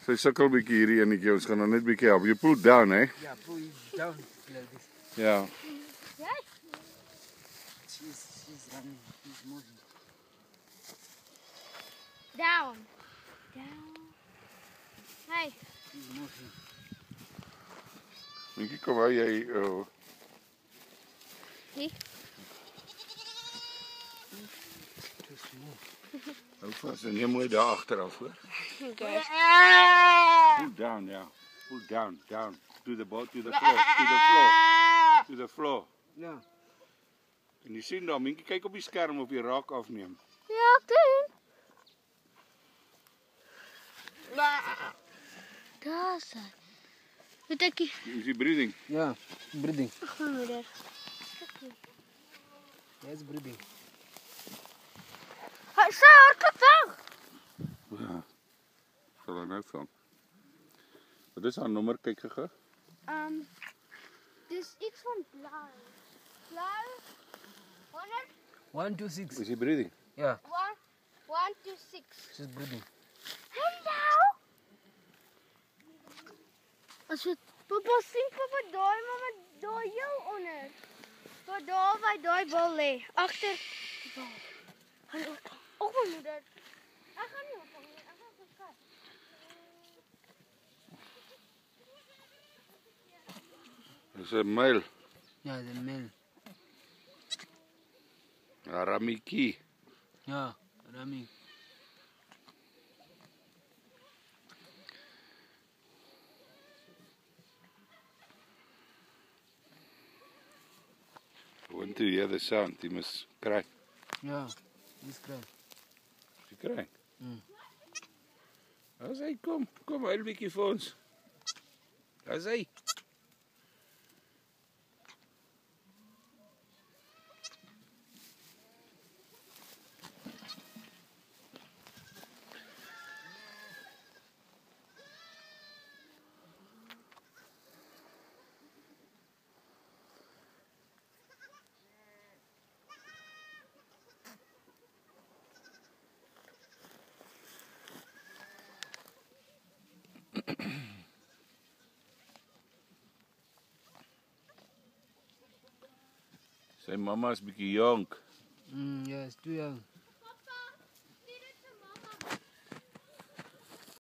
Sy sukkel bietjie hierdie enetjie. Ons gaan hom net bietjie help. You pull down, hè? Yeah, pull it down like this. Ja. She's running. She's moving. Down. Down. Hey. She's moving. Minkie, kom waar jy Hier. Too small. hou vas en jy mooi daar agteraf, hoor. Okay. Pull down, ja. Pull down, down. To the floor, to the floor. To the floor. Yeah. En jy sien daar, Minkie, kyk op die skerm of jy raak afneem. Ja, doen. Daar is hy. Weet ek nie. Is die breathing? Yeah, breathing. Ag, my moeder. Yes, breathing. Sy hardloop weg. Ja. Sal hy nou van. Wat is haar nommer? Kyk gou. Dis iets van blauw. Blauw. 100. 1, 2, 6. Is die breathing? Yeah, 1, 2, 6. she's breathing. Hallo. As jy papa sien papa daai mamma daai jou onder. Tot daar by daai bal lê agter die bal. Hallo. Och my moeder. Ek gaan nie op hom nie. Ek gaan kyk. Dis 'n myl. Yeah, the male. Aramiki. Yeah, Rami. Want to hear the sound, jy must kry. Yeah, he's crying. Jy kry. Mm. As hy kom, hy 'n bietjie vir ons. As hy. Sy mamma's bietjie jonk. Yeah, it's too young.